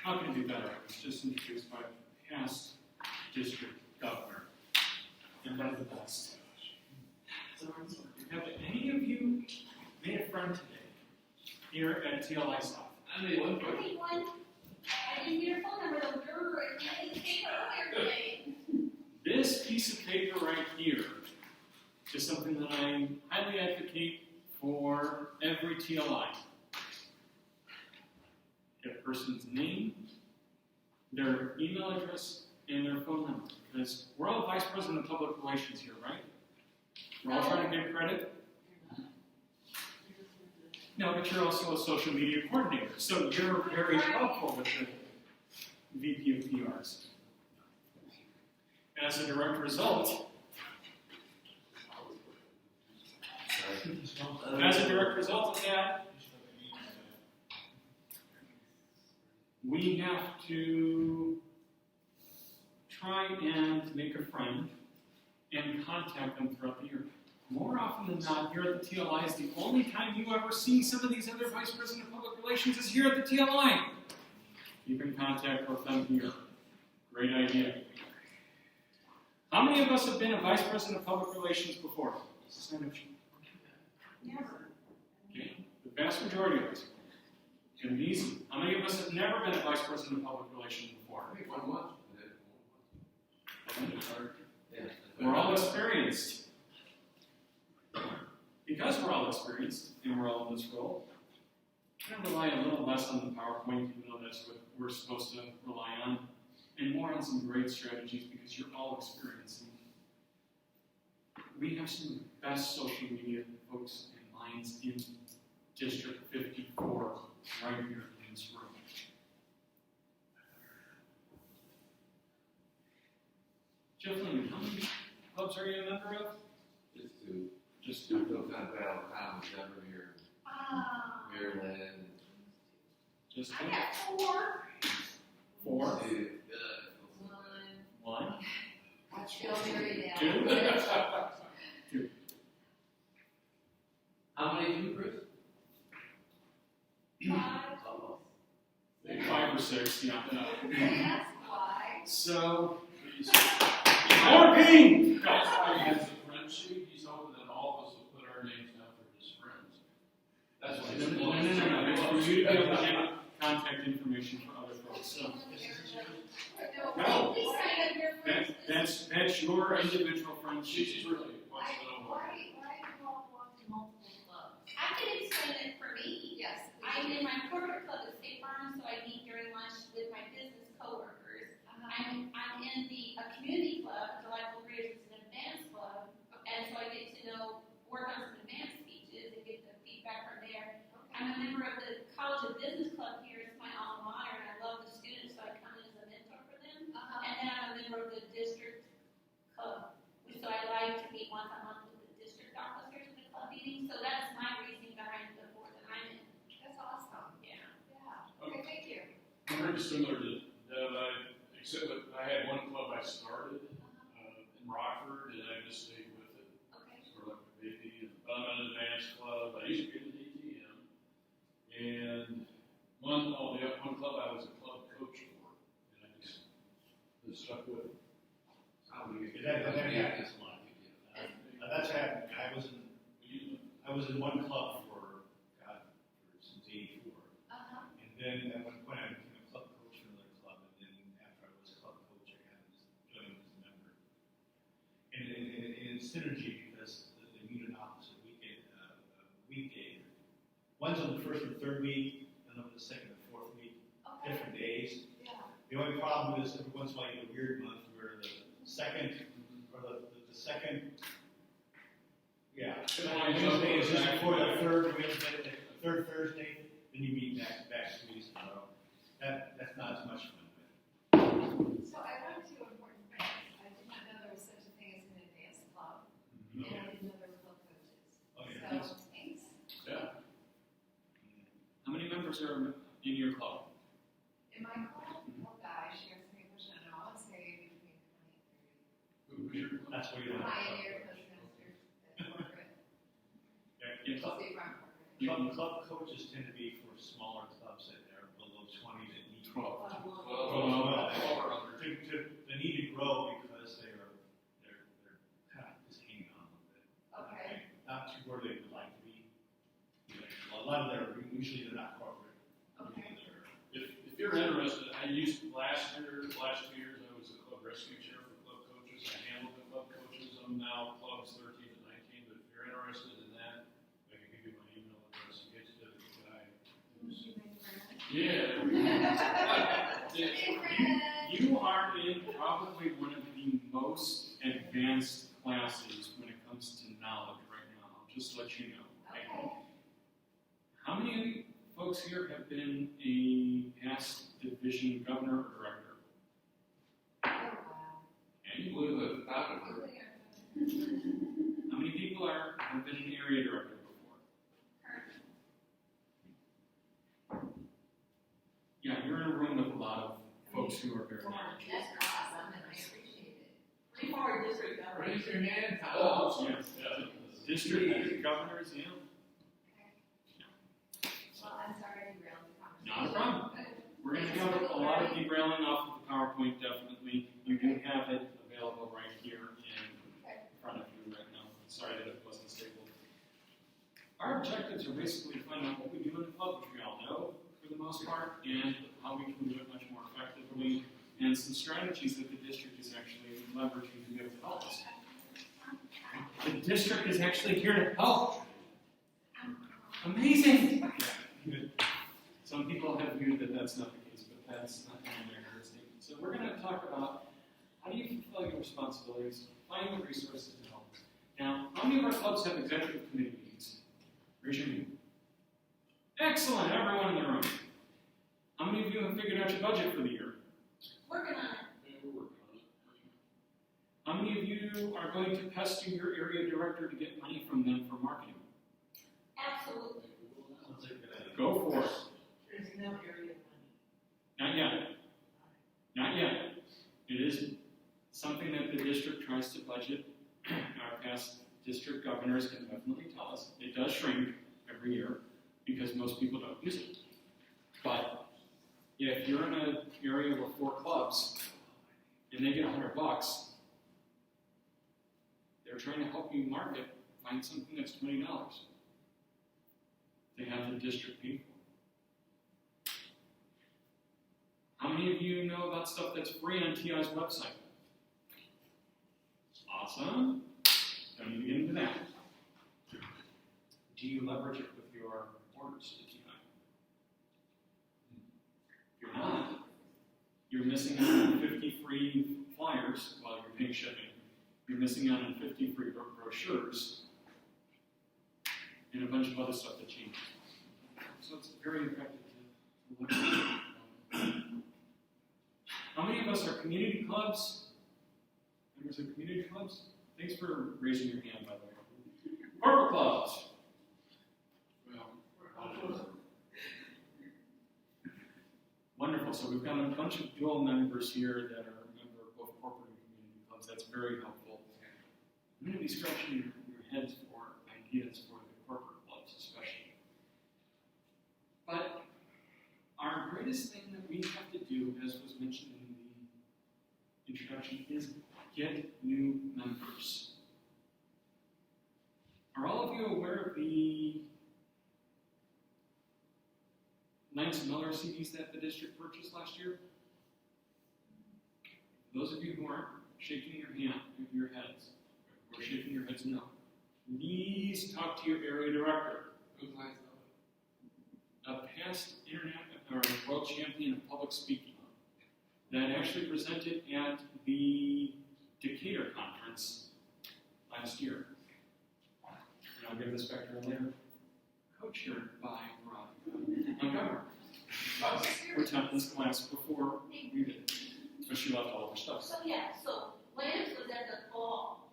how can it be better? It was just introduced by the past district governor. And one of the best. So, have any of you made a friend today here at TLI South? I made one friend. I made one. I didn't get her phone number though. Remember, I didn't take her earlier today. This piece of paper right here is something that I highly advocate for every TLI. Get a person's name, their email address, and their phone number. Because we're all vice president of public relations here, right? We're all trying to get credit. No, but you're also a social media coordinator, so you're very helpful with the VPPRs. As a direct result, of that, we have to try and make a friend and contact them throughout the year. More often than not, here at the TLI is the only time you ever see some of these other vice president of public relations is here at the TLI. Keep in contact with them here. Great idea. How many of us have been a vice president of public relations before? Never. Okay, the vast majority of us. It's going to be easy. How many of us have never been a vice president of public relations before? We're all experienced. Because we're all experienced and we're all in this role, we're going to rely a little less on the PowerPoint, even though that's what we're supposed to rely on, and more on some great strategies because you're all experienced. We have some of the best social media folks and minds in District 54 right here in this room. Jeff Lehman, how many clubs are you a member of? Just two. Just Two two. folks out of Alabama, Denver here, Maryland. Just I two? got four. Four? Two. One? I'm still married now. Two? Two. How many do you, Chris? Five. 5 or 6, yeah. That's why. So, more being! As a friend sheet, he's hoping that all of us will put our names down for his friends. That's why he's No. It's for you to be able to get contact information for other folks. So, No, please sign up here first. that's your individual friend sheet. She's really wants to know more. Why do you all belong to multiple clubs? I can explain it for me. Yes. I'm in my corporate club at State Farm, so I meet during lunch with my business coworkers. I'm in the community club, the Delightful Readers, it's an advanced club, and so I get to work on some advanced speeches and get the feedback from there. I'm a member of the College of Business Club here, it's my alma mater, and I love the students, so I come in as a mentor for them. And then I'm a member of the district club, so I like to meet once a month with the district officers in the club meeting, so that's my reasoning behind the board that I'm in. That's awesome. Yeah. Yeah. Okay, thank you. I'm very similar to Deb, except that I had one club I started in Rockford, and I just stayed with it. Okay. Sort of like a baby. I'm in an advanced club. I used to be in the DTM, and one club I was a club coach for, and I just stuck with it. That's happened. I was in one club since '84, and then at one point I became a club coach for another club, and then after I was club coach, I kind of joined as a member. And it's synergy because they meet an opposite weekday. One's on the first or third week, and on the second or fourth week, different days. Yeah. The only problem is every once in a while you get a weird month where the second, or the second, Wednesday is just before the third Wednesday, the third Thursday, then you meet back to weeks in a row. That's not as much fun. So I learned two important things. I did not know there was such a thing as an advanced club, and I didn't know there were club coaches. Oh, yeah. So thanks. Yeah. How many members are in your club? In my club, oh gosh, you're asking me a question. I want to say between 20 and 30. Who was your club? That's what you want. Pioneer, Postmasters, and corporate. Yeah, State Farm corporate. Club coaches tend to be for smaller clubs that are below 20 that need 12. They need to grow because they're kind of just hanging on a little bit. Okay. Not to where they would like to be. A lot of usually they're not corporate. Okay. If you're interested, last 2 years, I was a club rescue chair for club coaches. I handled the club coaches. I'm now clubs 13 to 19, but if you're interested in that, I can give you my email address and get you to the guy. Yeah. You are in probably one of the most advanced classes when it comes to knowledge right now. I'll just let you know. Okay. How many folks here have been a past division governor or director? Oh, wow. Okay. Blew the top of her. How many people have been an area director before? Yeah, you're in a room with a lot of folks who are very knowledgeable. That's awesome, and I appreciate it. Three former district governors. Raise your hand. Oh, yes. District governors, yeah. Well, I'm sorry I derailed the conversation. Not a problem. We're going to have a lot of derailing off of the PowerPoint, definitely. You do have it available right here in front of you right now. Sorry that it wasn't stapled. Our objectives are basically to find out what we do in the club, which we all know for the most part, and how we can do it much more effectively, and some strategies that the district is actually leveraging to be able to help us. The district is actually here to help. Amazing! Some people have viewed that that's not the case, but that's not an accurate statement. So we're going to talk about how do you fulfill your responsibilities, finding the resources to help. Now, how many of our clubs have executive committee meetings? Raise your hand. Excellent, everyone in the room. How many of you have figured out your budget for the year? Working on it. Yeah, we're working on it. How many of you are going to pester your area director to get money from them for marketing? Absolutely. Sounds like a good idea. Go for it. There's no area of money. Not yet. Not yet. It is something that the district tries to budget. Our past district governors can definitely tell us. It does shrink every year because most people don't use it. But if you're in an area with 4 clubs and they get $100, they're trying to help you market, find something that's $20. They have the district pay for. How many of you know about stuff that's free on TI's website? Awesome. Don't need to get into that. Do you leverage it with your orders to TI? If you're not, you're missing out on 50 free flyers while you're paying shipping. You're missing out on 50 free brochures and a bunch of other stuff that changes. So it's very effective to leverage. How many of us are community clubs? Members of community clubs? Thanks for raising your hand, by the way. Corporate clubs. Wonderful. So we've got a bunch of dual members here that are a member of both corporate and community clubs. That's very helpful. I'm going to be scratching your heads for ideas for the corporate clubs, especially. But our greatest thing that we have to do, as was mentioned in the introduction, is get new members. Are all of you aware of the Lance Miller CDs that the district purchased last year? Those of you who aren't shaking your heads, or shaking your heads no, please talk to your area director. Who's last A past world champion of public speaking that actually presented at the Decatur conference last year. And I'll give this back to her later. Co-chaired by Veronica Montgomery, who taught this class before we did. But she left all of her stuff. So Lance was at the fall,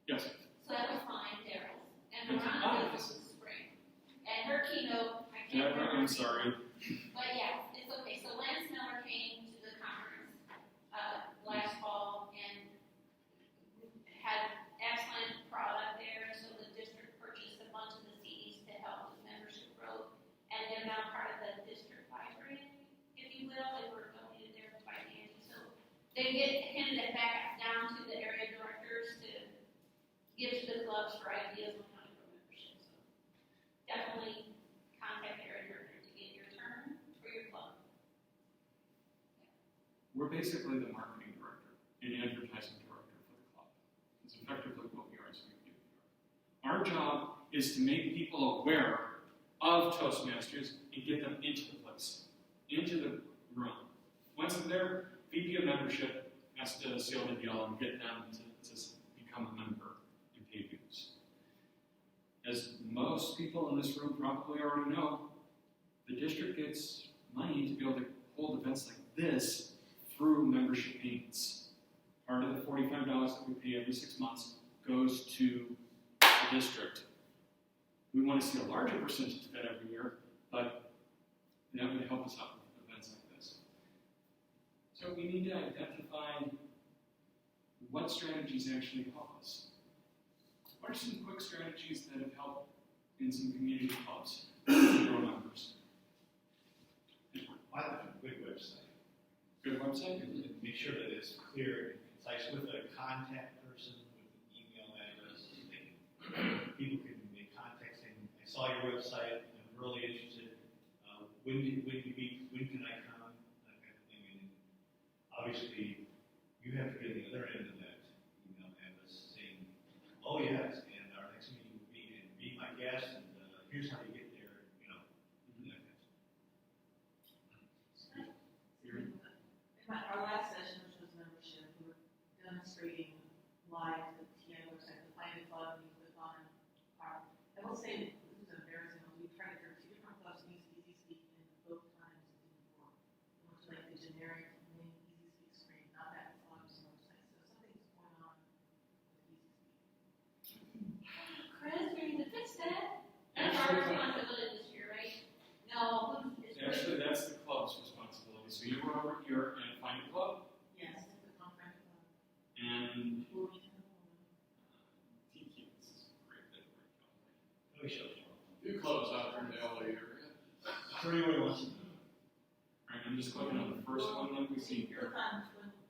Yes. so that was fine, Daryl's. And Veronica was in the spring. And her keynote, I can't Deborah, remember. I'm sorry. But yeah, it's okay. So Lance Miller came to the conference last fall and had excellent product there. So the district purchased a bunch of the CDs to help with membership growth. And they're now part of the district library, if you will. They were handed it back down to the area directors to give to the clubs for ideas on how to grow membership. So definitely contact the area director to get your turn for your club. We're basically the marketing director and advertising director for the club. It's effectively what we are as VPPR. Our job is to make people aware of Toastmasters and get them into the place, into the room. Once they're there, VP of membership has to seal the deal and get them to become a member and pay dues. As most people in this room probably already know, the district gets money to be able to hold events like this through membership payments. Part of the $45 that we pay every 6 months goes to the district. We want to see a larger percentage of that every year, but that would help us out with events like this. So we need to identify what strategies actually help us. What are some quick strategies that have helped in some community clubs to grow numbers? I have a good website. Good website? Make sure that it's clear and concise with a contact person, with an email address. People can make contact saying, I saw your website, I'm really interested. When can I come? That kind of thing. And obviously, you have to get the other end of that email address saying, oh yes, and our next meeting will be, and be my guest, and here's how you get there, you know. That kind of stuff. Our last session, which was membership, we were demonstrating live the TI website, the Find a Club, and you click on our, I will say, this is embarrassing, we tried for 2 different clubs, Easy Speak, and both times it didn't work. It went to like the generic main Easy Speak screen, not that club's website, so something's going on with Easy Speak. Chris, we need to fix that. That's our responsibility this year, right? No, it's Actually, that's the club's responsibility. So you go over here and find a club, Yes, it's a contract club. and Bloomington. TQ. This is a great bit of work. Let me show you. Few clubs out there in the LA area. Show you what he wants to do. All right, I'm just clicking on the first one that we see here. Click on,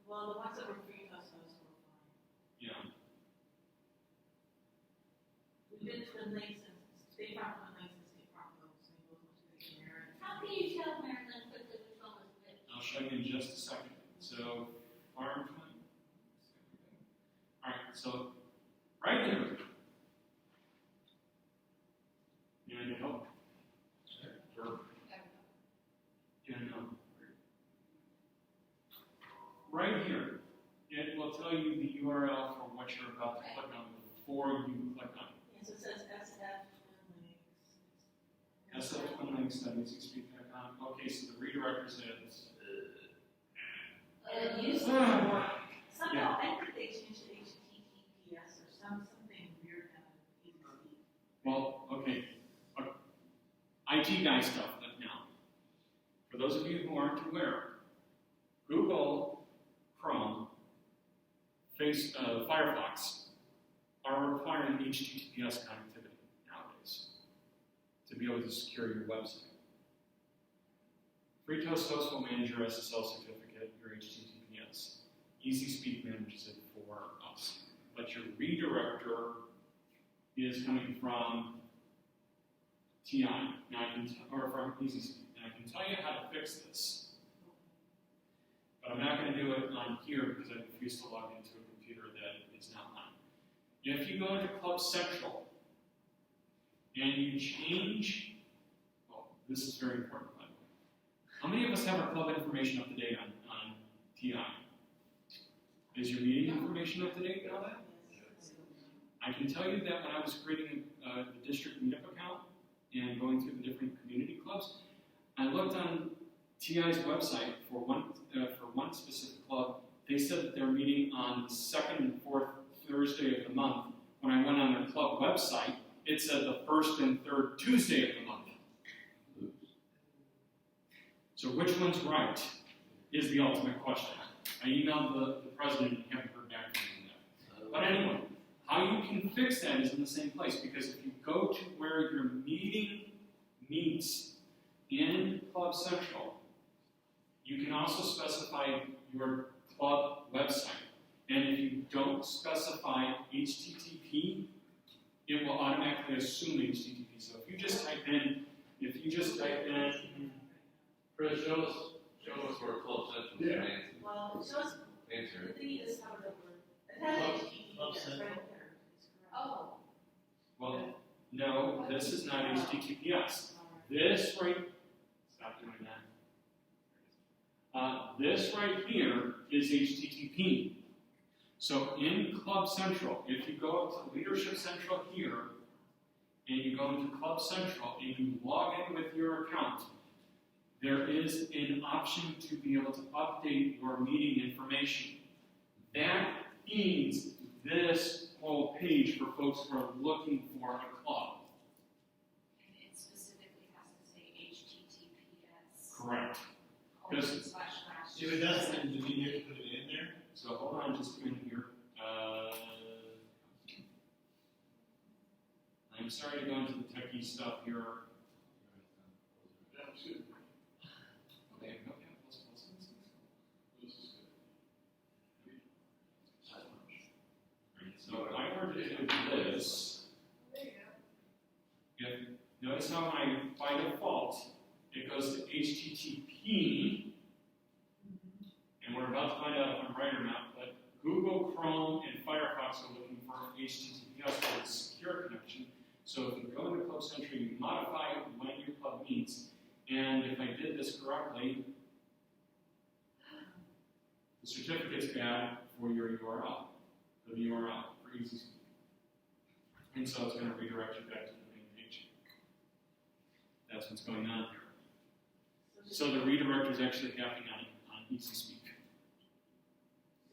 well, the ones that were free to us, those were fine. Yeah. We did twin links and state farm twin links and state farm loans, so we both went to the generic. How can you tell Marilyn quickly which one was which? I'll show you in just a second. So, farm twin. All right, so right here. You need help? Sure. Yeah, no. Right here, it will tell you the URL for what you're about to click on before you click on it. Yes, it says SF twin links. SF1links.easyspeak.com. Okay, so the redirect is It used to Ah. work. Somehow, I think they changed to HTTPS or something weird happened with Easy Speak. well, okay. IT guy stuff now. For those of you who aren't aware, Google, Chrome, Firefox are requiring HTTPS connectivity nowadays to be able to secure your website. FreeToast Host will manage your SSL certificate, your HTTPS. EasySpeak manages it for us. But your redirector is coming from TI, or from EasySpeak. And I can tell you how to fix this. But I'm not going to do it on here because I refuse to log into a computer that is not mine. If you go into Club Central and you change, well, this is very important, by the way. How many of us have our club information up to date on TI? Is your meeting information up to date now? I can tell you that when I was creating the district meetup account and going through the different community clubs, I looked on TI's website for one specific club. They said that they're meeting on the 2nd and 4th Thursday of the month. When I went on their club website, it said the 1st and 3rd Tuesday of the month. So which one's right is the ultimate question. I emailed the president and haven't heard back from him yet. But anyway, how you can fix that is in the same place, because if you go to where your meeting meets in Club Central, you can also specify your club website. And if you don't specify HTTP, it will automatically assume HTTP. So if you just type in, Chris, show us where Club Central is. Yeah. Well, it shows, Answer the it. thing is covered over, it has HTTP, Club that's right Central. there. It's correct. Oh, well, no, this is not HTTPS. This right, stop doing that. This right here is HTTP. So in Club Central, if you go to Leadership Central here, and you go into Club Central, and you log in with your account, there is an option to be able to update your meeting information. That feeds this whole page for folks who are looking for a club. And it specifically has to say HTTPS. Correct. // If it doesn't, then do we have to put it in there? So hold on just a minute here. I'm sorry to go into the techie stuff here. That's good. Okay, This is good. so if I were to do this, There you go. notice how by default, it goes to HTTP, and we're about to find out if I'm right or not, but Google, Chrome, and Firefox are looking for HTTPS for a secure connection. So if you go into Club Central, you modify when your club meets, and if I did this correctly, the certificate's bad for your URL, for the URL, for easy speak. And so it's going to redirect you back to the main page. That's what's going on here. So the redirect is actually happening on easy speak.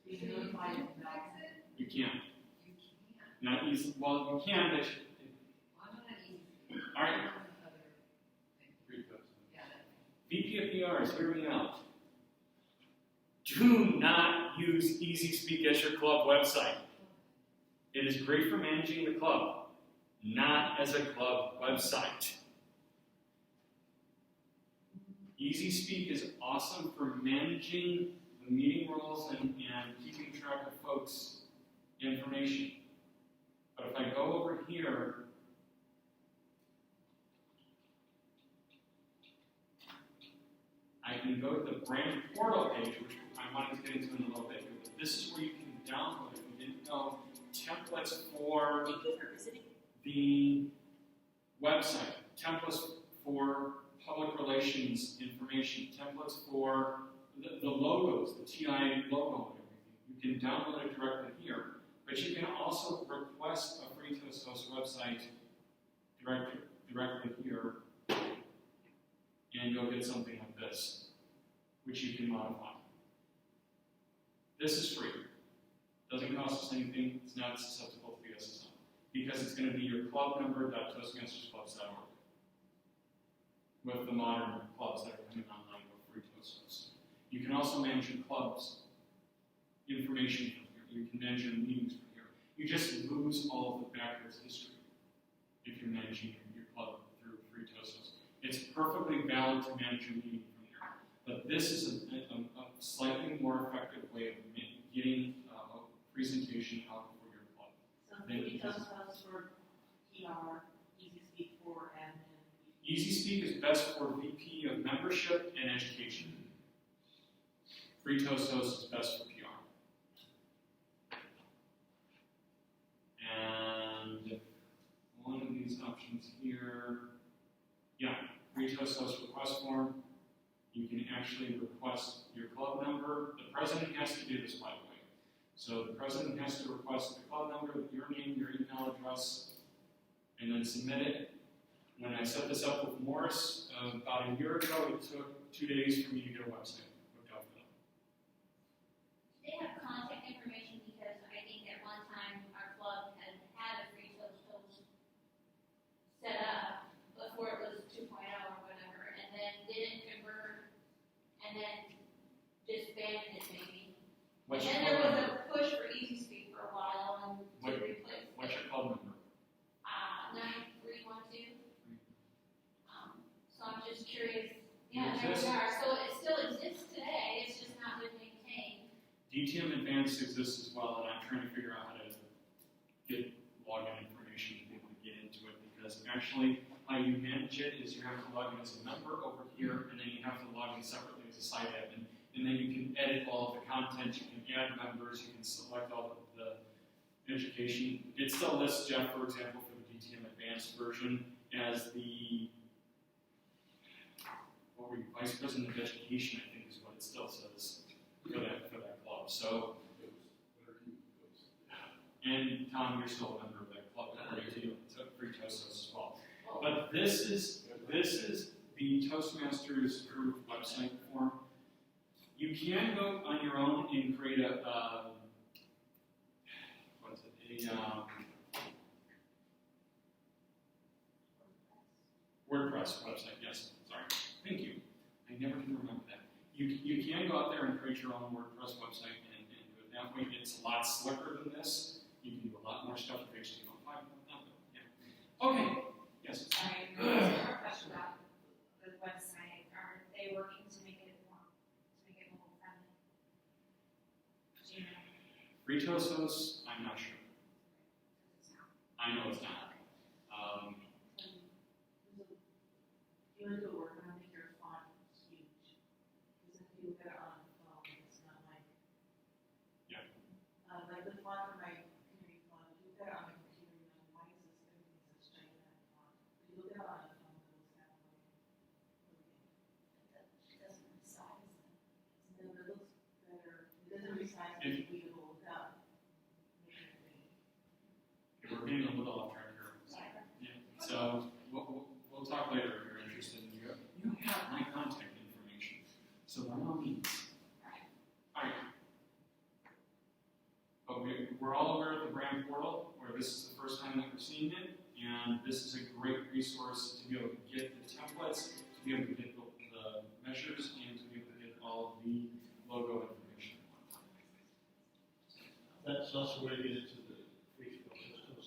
You can notify them Fix back. it? You can't. You can't. Not easy. Well, you can, but I'm not easy. all right. I'm on other thing. Yeah, that VPPRs, hear me out. Do not use Easy Speak as your club website. It is great for managing the club, not as a club website. Easy Speak is awesome for managing the meeting rules and keeping track of folks' information. But if I go over here, I can go to the brand portal page, which I wanted to get into in a little bit. But this is where you can download, if you didn't know, templates for the website, templates for public relations information, templates for the logos, the TI logo and everything. You can download it directly here, but you can also request a free Toast website directly here, and you'll get something like this, which you can modify. This is free. Doesn't cost us anything. It's not susceptible to the SSL because it's going to be your club number.toastmastersclubs.org with the modern clubs that are coming online with free Toastmaster. You can also manage your clubs information from here. You can manage your meetings from here. You just lose all of the backwards history if you're managing your club through free Toastmaster. It's perfectly valid to manage your meeting from here, but this is a slightly more effective way of getting a presentation out for your club. So free Toast House for PR, Easy Speak for admin. Easy Speak is best for VP of membership and education. Free Toast Host is best for PR. And one of these options here, yeah, free Toast Host request form. You can actually request your club number. The president has to do this, by the way. So the president has to request the club number, your name, your email address, and then submit it. When I set this up with Morris about a year ago, it took 2 days for me to get a website hooked up for them. they have contact information because I think at one time our club had a free Toast set up before it was 2.0 or whatever, and then didn't convert, and then disbanded it maybe. What's And your then there club was number? a push for Easy Speak for a while and What- to replace it. What's your club number? 9312. So I'm just curious. You Yeah, there exist? we are. So it still exists today. It's just not been maintained. Do DTM Advanced exists as well, and I'm trying to figure out how to get login information to be able to get into it, because actually how you manage it is you have to log in as a member over here, and then you have to log in separately as a site admin, and then you can edit all of the content, you can add members, you can select all of the education. It still lists Jeff, for example, for the DTM Advanced version as the Vice President of Education, I think is what it still says for that club. So, and Tom, you're still a member of that club, according to you. It's a free Toastos as well. But this is the Toastmasters group website form. You can go on your own and create a WordPress website. Yes, sorry. Thank you. I never can remember that. You can go out there and create your own WordPress website and do it that way. It's a lot slicker than this. You can do a lot more stuff with HTML5. Yeah. Okay. Yes. Sorry, I have a question about the website. Are they working to make it mobile friendly? Do you know? Free Toastos, I'm not sure. I know it's not. You want to do a work on make your font huge. Because if you look at it on the phone, it's not like. Yeah. Like the font for my community font, if you look at it on my computer, you know, why is this everything such gigantic font? If you look at it on the phone, it looks kind of like. It doesn't resize. No, it looks better. It doesn't resize as we will look up. We're getting a little off track here. Yeah. So we'll talk later if you're interested. You have my contact information. So by all means. All right. But we're all aware of the brand portal, where this is the first time that we're seeing it, and this is a great resource to be able to get the templates, to be able to get the measures, and to be able to get all of the logo information. That's also where you get into the free Toastmasters.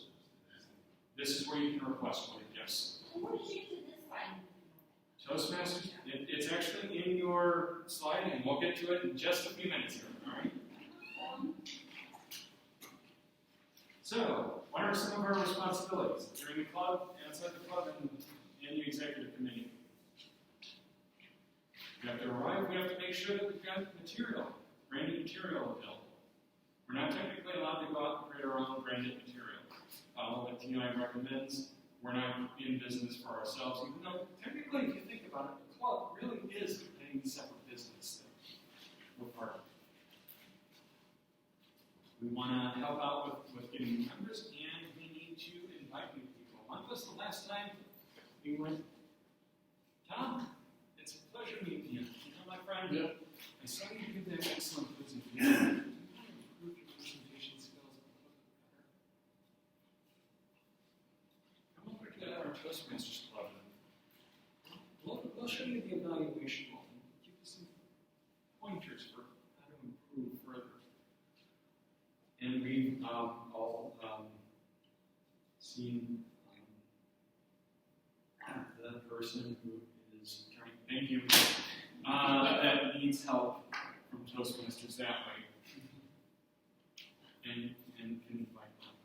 This is where you can request one, yes. What did you do this slide? Toastmasters, it's actually in your slide, and we'll get to it in just a few minutes here, all right? So, what are some of our responsibilities during the club, outside the club, and in the executive committee? We have to arrive, we have to make sure that we've got material, branded material available. We're not technically allowed to go out and create our own branded material. Follow what TI recommends. We're not in business for ourselves, even though technically, if you think about it, the club really is a separate business that we're part of. We want to help out with getting new members, and we need to invite new people. When was the last time we went? Tom, it's a pleasure meeting you. You know, my friend, I saw you give that excellent presentation. Do you want to improve your presentation skills a little bit better? Come over to our Toastmasters Club. We'll show you the evaluation model and give you some pointers for how to improve further. And we've all seen the person who is trying, thank you, that needs help from Toastmasters that way. And can invite them.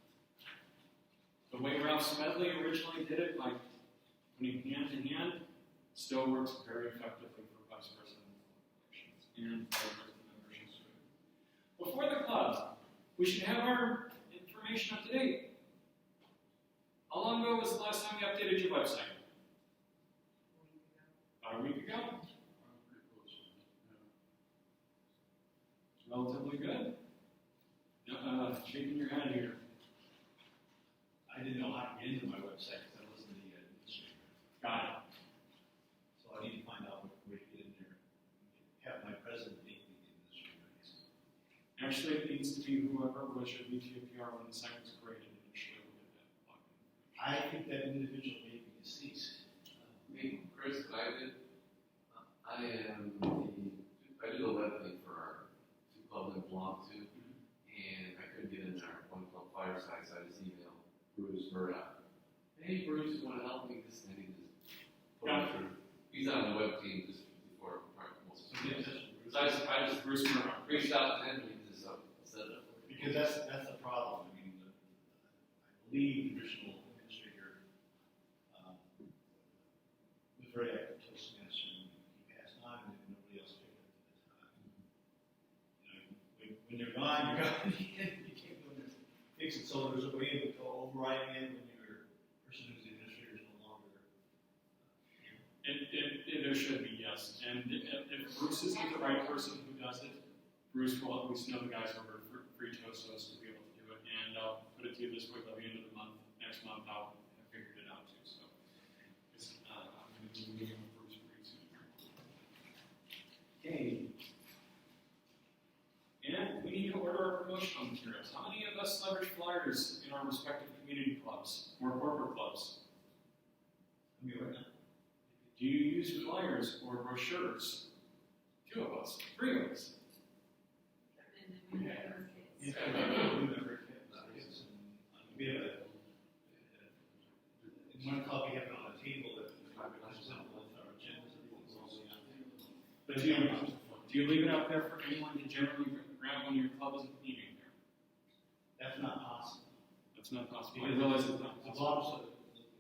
The way Ralph Smedley originally did it, by putting hand in hand, still works very effectively for vice president elections and vice president memberships. Before the club, we should have our information up to date. How long ago was the last time you updated your website? About a week ago? Relatively good? Shaking your head here. I didn't know how to get into my website because I wasn't the administrator. Got it. So I need to find out what way to get in there. Have my president make me the administrator. Actually, it needs to be whoever was your VPPR when the site was created initially will get that login. I think that individual may be deceased. Me, Chris, what I did, I do a web thing for our two clubs I belong to, and I couldn't get in there. One club Fireside, so I just emailed Bruce Murdoch. Hey Bruce, you want to help me? This thing just put me through. He's on the web team just before most of the Yeah, So I just Bruce Murdoch reached out to him, and he just Because that's the problem. I mean, I believe the traditional administrator was very active Toastmaster, and he passed on, and nobody else picked up at the time. You know, when they're gone, you're gone. You can't go in and fix it. So there's a way of overriding it when your person who's the administrator is no longer. There should be, yes. And if Bruce isn't the right person who does it, Bruce will at least know the guys over at Free Toastos to be able to do it. And I'll put it to you this way: by the end of the month, next month, I'll have figured it out too. So I'm going to be meeting with Bruce pretty soon. Okay. And we need to order our promotional materials. How many of us leverage flyers in our respective community clubs or corporate clubs? I mean, right now. Do you use flyers or brochures? 2 of us, 3 of us. We have in one club, we have it on a table that with our agendas and things all the time. But do you leave it out there for anyone to generally grab when your club isn't meeting there? That's not possible. That's not possible. I Because realize it's not it possible.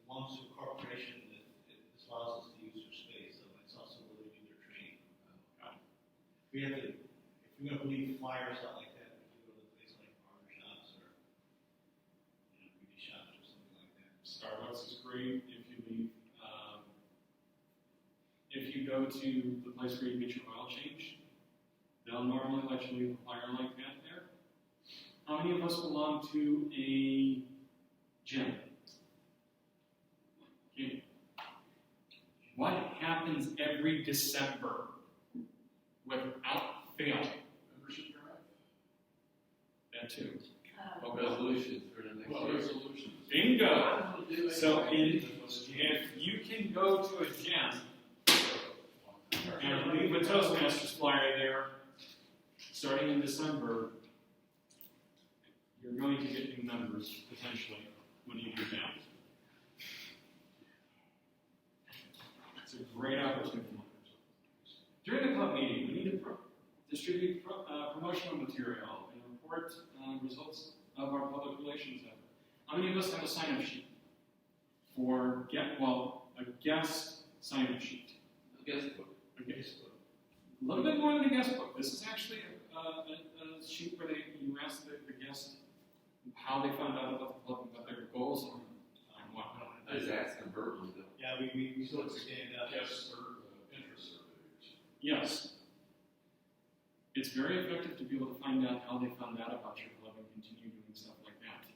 belongs to a corporation that this allows us to use their space, so it's also where they do their training. We have to, if we're going to leave flyers out like that, we have to go to a place like barber shops or beauty shops or something like that. Starbucks is great if you leave. If you go to the place where you get your oil change, they'll normally let you leave a flyer like that there. How many of us belong to a gym? Okay. What happens every December without fail? Membership drive? That too. Resolutions for the next Well, year. resolutions. Bingo! So if you can go to a gym and leave a Toastmasters flyer there, starting in December, you're going to get new members potentially when you do that. It's a great opportunity. During the club meeting, we need to distribute promotional material and report results of our public relations effort. How many of us have a sign-up sheet for a guest sign-up sheet? A guest book. A little bit more than a guest book. This is actually a sheet where you ask the guest how they found out about the club and what their goals are and whatnot. I just asked them verbally though. Yeah, we still stand up. Yes, or interest surveys. Yes. It's very effective to be able to find out how they found out about your club and continue doing stuff like that.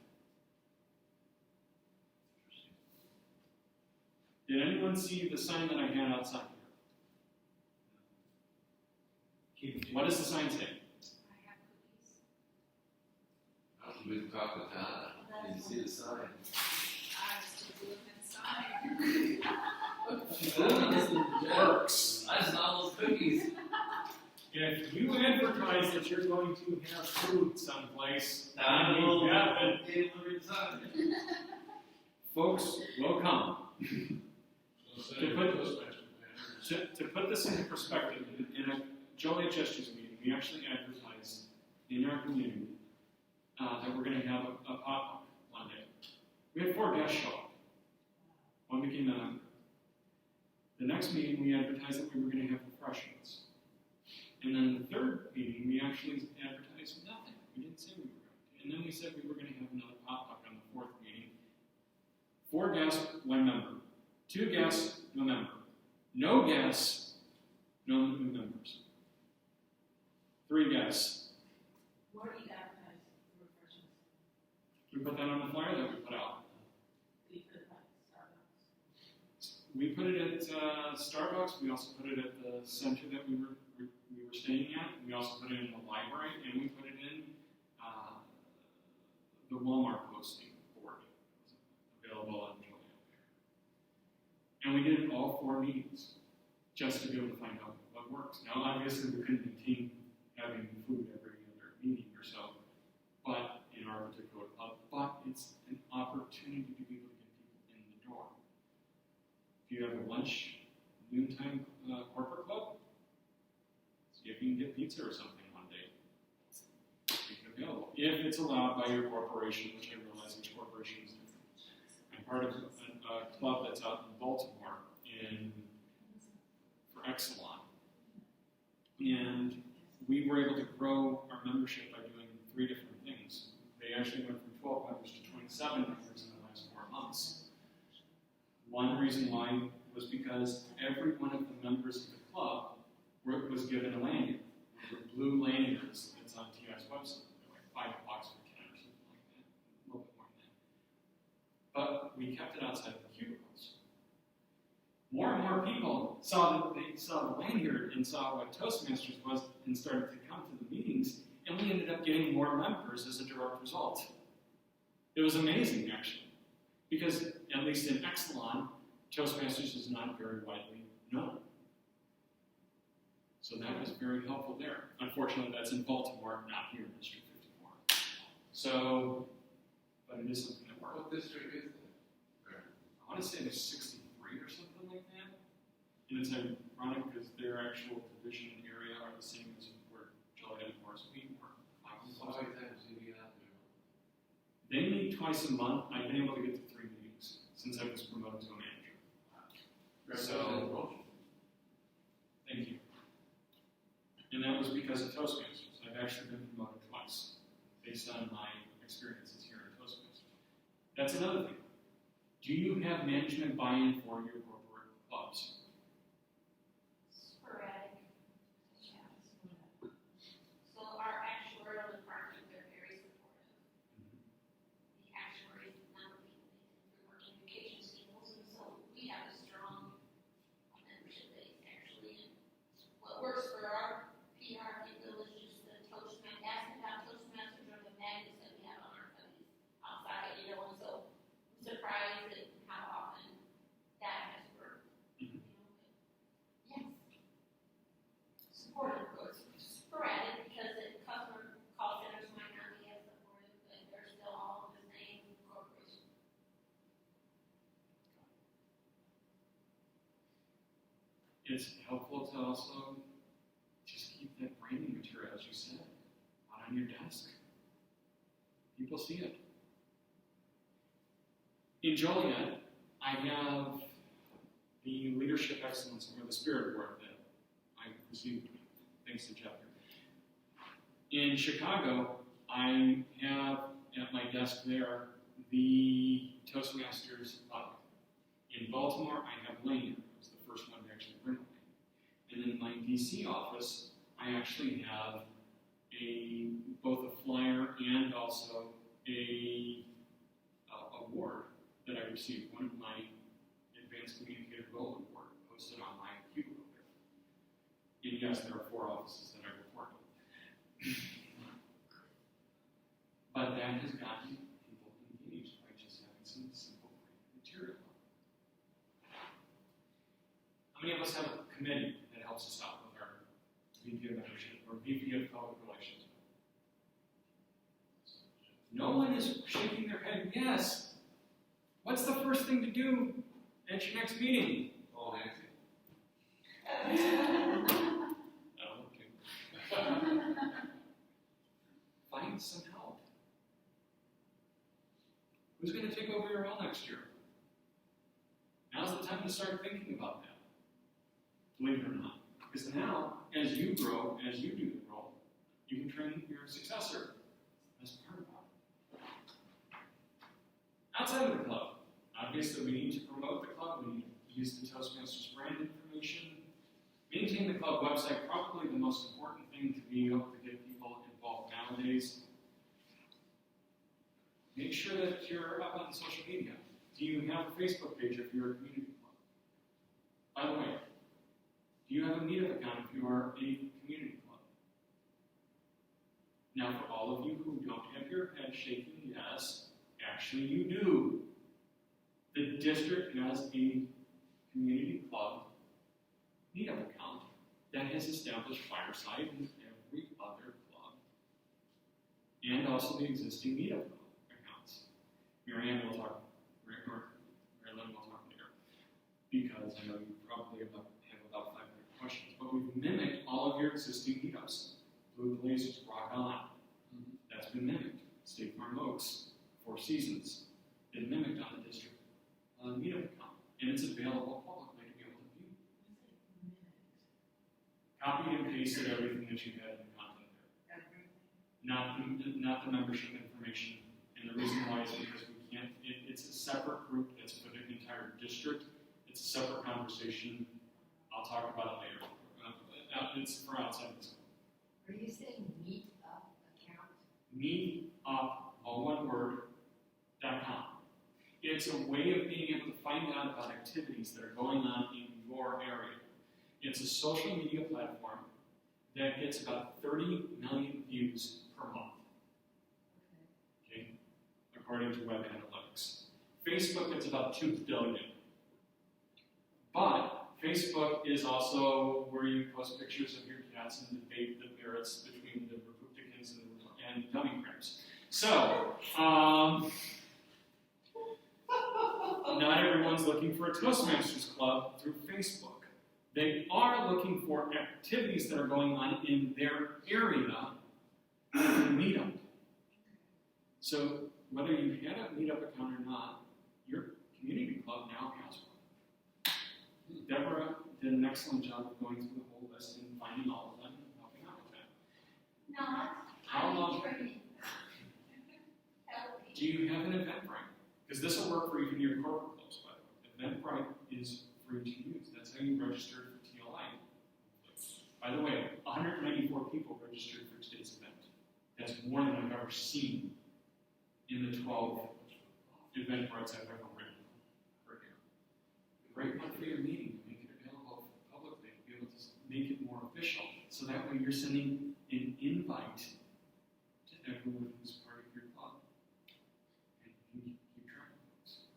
Did anyone see the sign that I had outside here? What does the sign say? I have cookies. We can talk to Donna. Did you see the sign? I was still doing that sign. She's doing this in Works. I just saw those cookies. If you advertise that you're going to have food someplace, I you will have it. be able to read the sign. Folks will come. So To say, put- Toastmasters, To put this into perspective, in a Joliet Gestures meeting, we actually advertised in our community that we're going to have a pop-up one day. We had 4 guests show up. One became a member. The next meeting, we advertised that we were going to have refreshments. And then the third meeting, we actually advertised nothing. We didn't say we were going to. And then we said we were going to have another pop-up on the 4th meeting. 4 guests, 1 member. 2 guests, no member. No guests, no new members. 3 guests. Where do you advertise the refreshments? We put that on the flyer that we put out. Do you put it at Starbucks? We put it at Starbucks. We also put it at the center that we were staying at. We also put it in the library, and we put it in the Walmart posting board. It was available on Joliet. And we did it all 4 meetings just to be able to find out what works. Now, obviously, we couldn't maintain having food every other meeting or so, but in our particular club, but it's an opportunity to be able to get people in the door. If you have a lunch, noontime corporate club, see if you can get pizza or something one day. Speaking of available, if it's allowed by your corporation, which I realize each corporation is different. I'm part of a club that's out in Baltimore for Exelon. And we were able to grow our membership by doing 3 different things. They actually went from 12 members to 27 members in the last 4 months. One reason why was because every one of the members of the club was given a lanyard. The blue lanyards that's on TI's website. They're like $5 for 10 or something like that. A little bit more than that. But we kept it outside of the cubicles. More and more people saw the lanyard and saw what Toastmasters was and started to come to the meetings, and we ended up getting more members as a direct result. It was amazing, actually, because at least in Exelon, Toastmasters is not very widely known. So that was very helpful there. Unfortunately, that's in Baltimore, not here in District 54. So, but it is something that works. What district is that? I want to say there's 63 or something like that. And it's ironic because their actual division and area are the same as where Joliet and Forest Peak were. So how many times do you get out there? They meet twice a month. I've been able to get to 3 meetings since I was promoted to a manager. So, thank you. And that was because of Toastmasters. I've actually been promoted twice based on my experiences here in Toastmasters. That's another thing. Do you have management buy-in for your corporate clubs? Sporadic. So our actuarial department, they're very supportive. The actuaries, not the people, we work in vacation schedules, and so we have a strong membership base actually. And what works for our PR people is just the Toastmasters, asking about Toastmasters or the magnets that we have on our studies outside, and so I'm surprised at how often that has worked. Mhm. Yes. Supportive, of course, sporadic because the customer call centers might not be as supportive, but they're still all the same corporation. It's helpful to also just keep that branding material, as you said, out on your desk. People see it. In Joliet, I have the Leadership Excellence, or the Spirit Award that I received thanks to chapter. In Chicago, I have at my desk there the Toastmasters bug. In Baltimore, I have Lane. It was the first one to actually bring Lane. And in my DC office, I actually have both a flyer and also a award that I received, one of my Advanced Communicator Gold Award, posted on my cubicle there. And yes, there are 4 offices that I report with. But that has gotten people engaged by just having some simple material. How many of us have a committee that helps us out with our VP of membership or VP of public relations? No one is shaking their head yes. What's the first thing to do at your next meeting? Oh, Nancy. I don't want to. Find some help. Who's going to take over your role next year? Now's the time to start thinking about that. Believe it or not. Because now, as you grow, as you do the role, you can train your successor as part of that. Outside of the club, obviously we need to promote the club, we need to use the Toastmasters brand information, maintain the club website, probably the most important thing to be able to get people involved nowadays. Make sure that you're up on social media. Do you have a Facebook page if you're a community club? By the way, do you have a Meetup account if you are a community club? Now, for all of you who don't have your head shaking yes, actually you do. The district has a community club Meetup account that has established Fireside in every other club, and also the existing Meetup accounts. Mary Lynn will talk later, because I know you probably have about 500 questions, but we've mimicked all of your existing meetups. Blue Blazers, Rock On. That's been mimicked. State Farm Oaks, Four Seasons, been mimicked on the district meetup account, and it's available publicly to be able to view. Copied and pasted everything that you had in the content there. Not the membership information. And the reason why is because we can't, it's a separate group that's for the entire district. It's a separate conversation. I'll talk about it later. It's for outside this. Are you saying meet up account? Meetup, all one word, .com. It's a way of being able to find out about activities that are going on in your area. It's a social media platform that gets about 30 million views per month. Okay, according to web analytics. Facebook gets about 2 billion. But Facebook is also where you post pictures of your cats and debate the merits between the Republicans and dummy cramps. So, not everyone's looking for a Toastmasters club through Facebook. They are looking for activities that are going on in their area in Meetup. So, whether you had a Meetup account or not, your community club now has one. Deborah did an excellent job of going through the whole list and finding all of them and helping out with that. Not, How I long- need training. Help me. Do you have an Eventbrite? Because this will work for even your corporate clubs, by the way. Eventbrite is free to use. That's how you register for TLI. By the way, 194 people registered for today's event. That's more than I've ever seen in the 12 Eventbrites I've ever written per year. A great one for your meeting, make it available publicly, be able to make it more official. So that way you're sending an invite to everyone who's part of your club. And you can keep track of those.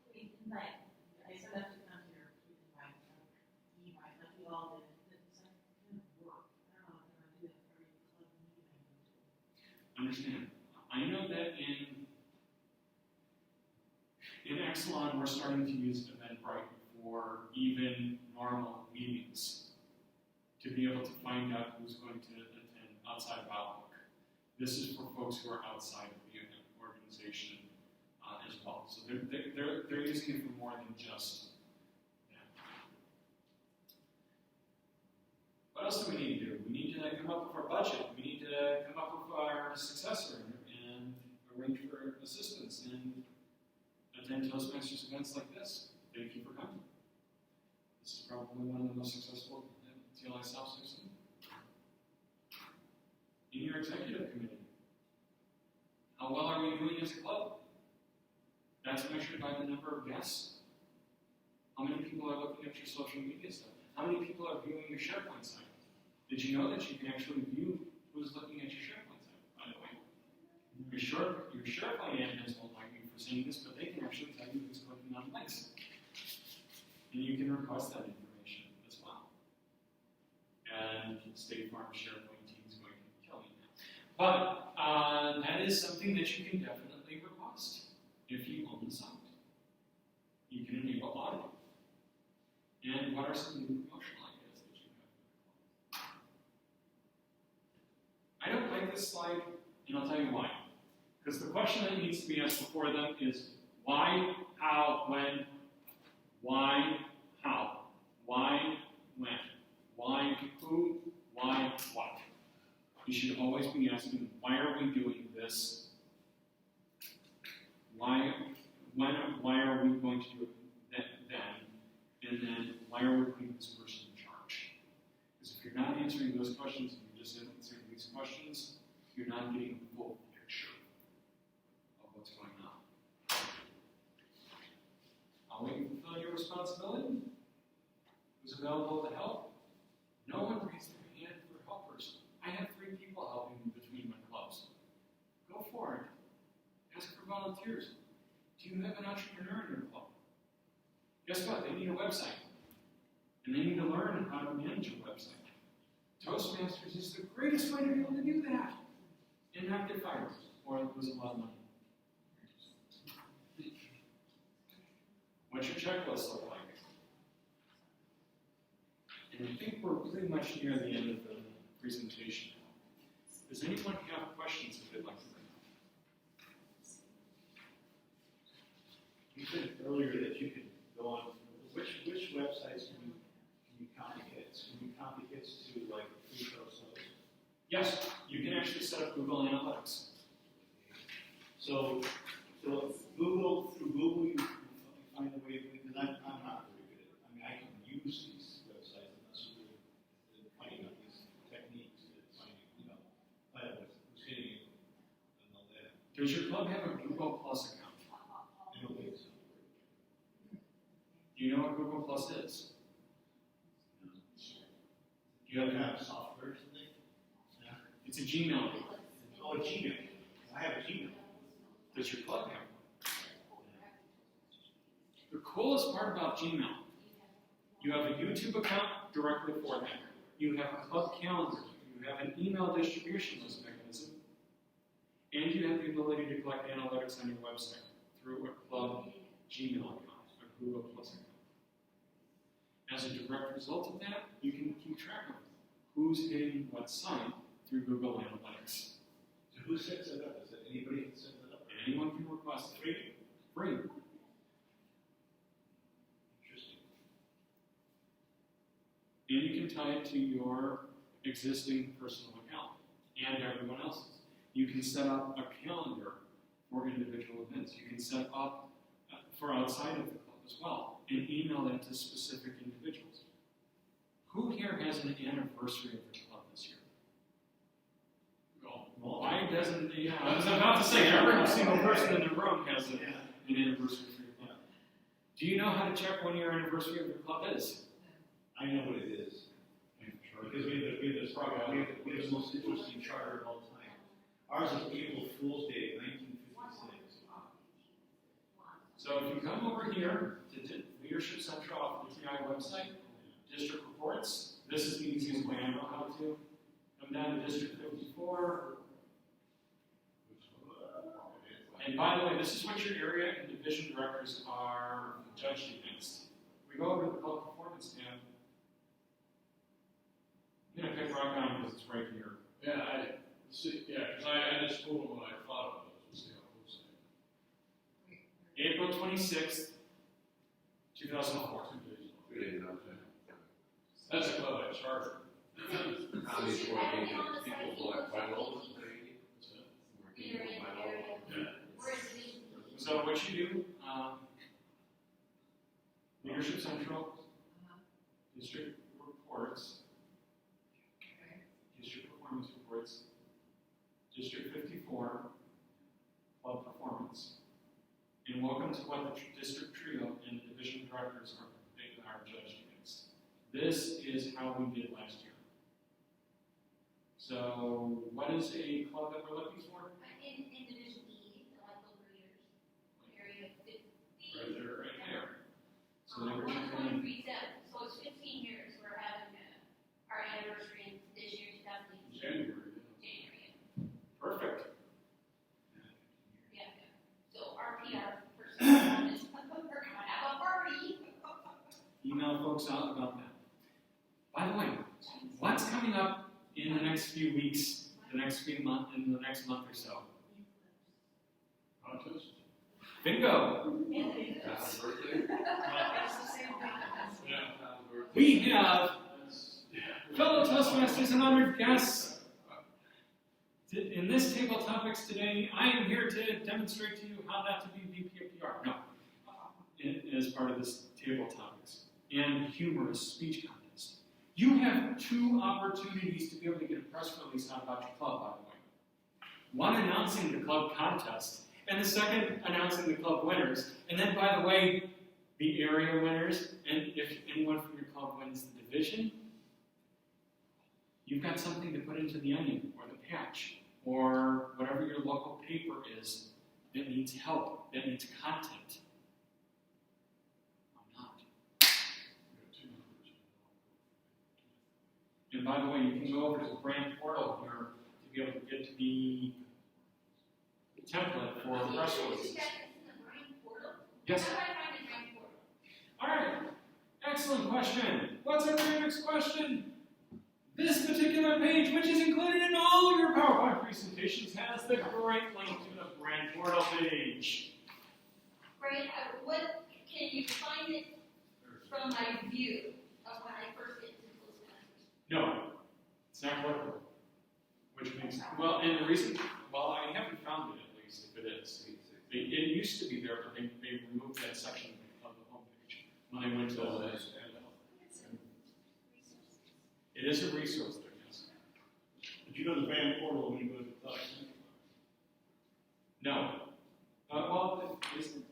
Wait, invite, I said that to come here, invite, e-invite, like we all did, it's like, it didn't work. I don't know if they're gonna do that for every club meeting I go to. Understand. I know that in Exelon, we're starting to use Eventbrite for even normal meetings to be able to find out who's going to attend outside of Outlook. This is for folks who are outside of the organization as well. So they're using it for more than just that. What else do we need to do? We need to come up with our budget. We need to come up with our successor and arrange for assistance and attend Toastmasters events like this. Thank you for coming. This is probably one of the most successful TLI stops I've seen. In your executive committee, how well are we doing as a club? That's measured by the number of guests. How many people are looking at your social media stuff? How many people are viewing your SharePoint site? Did you know that you can actually view who's looking at your SharePoint site, by the way? Your SharePoint admins won't like me for saying this, but they can actually tell you who's clicking on links. And you can request that information as well. And State Farm SharePoint team is going to kill me now. But that is something that you can definitely request if you own the site. You can enable auditing. And what are some new promotional ideas that you have? I don't like this slide, and I'll tell you why. Because the question that needs to be asked before them is why, how, when, why, how, why, when, why, who, why, what. You should always be asking, why are we doing this? Why are we going to do it then? And then, why are we putting this person in charge? Because if you're not answering those questions, and you're just answering these questions, you're not getting a full picture of what's going on. How will you fulfill your responsibility? Who's available to help? No one raised their hand for helpers. I have 3 people helping me between my clubs. Go for it. Ask for volunteers. Do you have an entrepreneur in your club? Guess what? They need a website. And they need to learn how to manage a website. Toastmasters is the greatest way to be able to do that. And not get fired or lose a lot of money. What's your checklist look like? And I think we're pretty much near the end of the presentation. Does anyone have questions that they'd like to bring up? earlier that you could go on, which websites can you copy hits? Can you copy hits to like free throw shows? Yes, you can actually set up Google Analytics. So Google, through Google, you find a way, because I'm not very good at it. I mean, I can use these websites, I'm not super good at finding out these techniques, at finding, find out who's hitting it and all that. Does your club have a Google Plus account? I don't think so. Do you know what Google Plus is? Do you have software or something? Yeah. It's a Gmail. Oh, a Gmail. I have a Gmail. Does your club have one? The coolest part about Gmail, you have a YouTube account directly for that. You have a club calendar. You have an email distribution list mechanism. And you have the ability to collect analytics on your website through a club Gmail account, a Google Plus account. As a direct result of that, you can keep track of who's hitting what site through Google Analytics. So who sets it up? Is it anybody that sets it up? Anyone can request it. Free? Free. Interesting. And you can tie it to your existing personal account and everyone else's. You can set up a calendar for individual events. You can set up for outside of the club as well and email that to specific individuals. Who here has an anniversary of the club this year? Why doesn't, I was about to say, every single person in the room has an anniversary for your club. Do you know how to check when your anniversary of your club is? I know what it is. Because we have the most interesting charter of all time. Ours is April Fool's Day, 1956. So if you come over here to Leadership Central off the TI website, district reports, this is the easiest way I know how to. Come down to District 54. And by the way, this is what your area and division directors are judged against. We go over to the public performance tab. I'm going to pick rock on because it's right here. Yeah, because I just told them what I thought of it. We'll see how close I am. April 26th, 2004. 2 days. 2 days out there. That's a club I charter. How many people collect finals? So what you do, Leadership Central, district reports, district performance reports, District 54, club performance, and welcome to what the district trio and the division directors are judged against. This is how we did last year. So, what is a club that we're looking for? In Division E, the local breeders, area 50. Right there, right there. So they were 1.37, checking so it's 15 years we're having our anniversary in this year, 2018. January. January. perfect. Yeah. So our PR person is, we're gonna have a party. Email folks out about that. By the way, what's coming up in the next few weeks, in the next month or so? Contest? Bingo! Happy birthday. Yeah. We have fellow Toastmasters and honored guests. In this table topics today, I am here to demonstrate to you how not to be VPPR. No, as part of this table topics and humorous speech contest. You have 2 opportunities to be able to get a press release out about your club, by the way. One announcing the club contest, and the second announcing the club winners. And then, by the way, the area winners, and if anyone from your club wins the division, you've got something to put into the onion, or the patch, or whatever your local paper is that needs help, that needs content. I'm not. And by the way, you can go over to the brand portal here to be able to get to the template for press releases. Yes. How do I find the brand portal? All right. Excellent question. What's our very next question? This particular page, which is included in all of your PowerPoint presentations, has the great link to the brand portal page. Right, what can you find it from my view of when I first get into closed masters? No, it's not clickable. Which means, well, and the reason, well, I haven't found it at least, if it is. It used to be there, but they removed that section of the homepage when they went to the. It is a resource there, yes. But you go to the van portal when you go to the class. No. Well, is it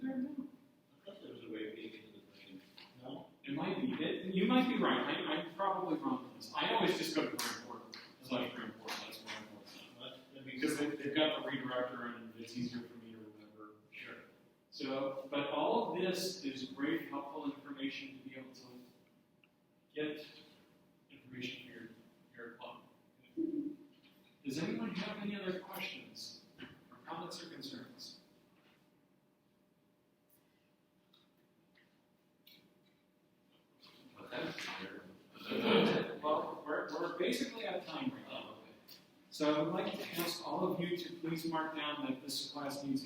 there now? I thought there was a way of getting into the thing. No? It might be. You might be right. I'm probably wrong on this. I always just go to Grand Portal. It's like Grand Portal. That's where I'm going. Because they've got the redirector and it's easier for me to remember. Sure. So, but all of this is great, helpful information to be able to get information for your club. Does anyone have any other questions or comments or concerns? Well, we're basically out of time right now. So I would like to ask all of you to please mark down that this class needs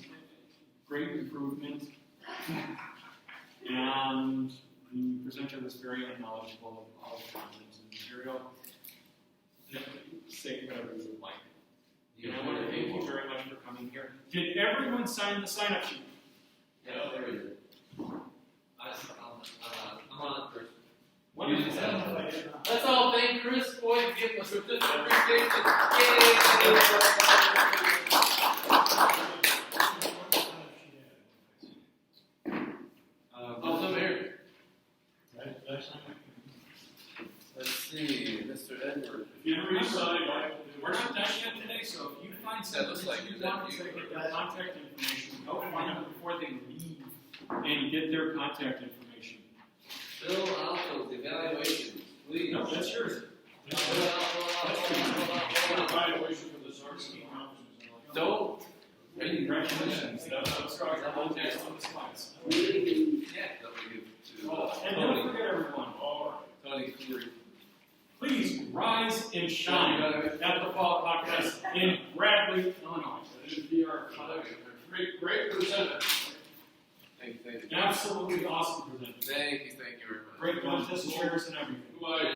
great improvement. And the presenter was very knowledgeable of all the content and material. Say whatever you would like. And I want to thank you very much for coming here. Did everyone sign the sign-up sheet? Yeah, there we go. I'm on it first. Wonderful. Let's all thank Chris Boyd for giving us a good appreciation. Also here. Let's see, Mr. Edward. If you ever decide, we're not done yet today, so if you find something looks like that you you're want done. to get their contact information, go find them before they leave and get their contact information. Bill Alto's evaluation, please. No, that's yours. Evaluation for the Sarsi conferences. Don't. Congratulations. That's our context on the slides. Yeah, don't forget to, And don't forget everyone, Tony Cleary. please rise and shine at the Fall Contest in Bradley, Illinois. That is VR. Great presenter. Thank you. Absolutely awesome presenter. Thank you very much. Great contest chairs and everything. Who I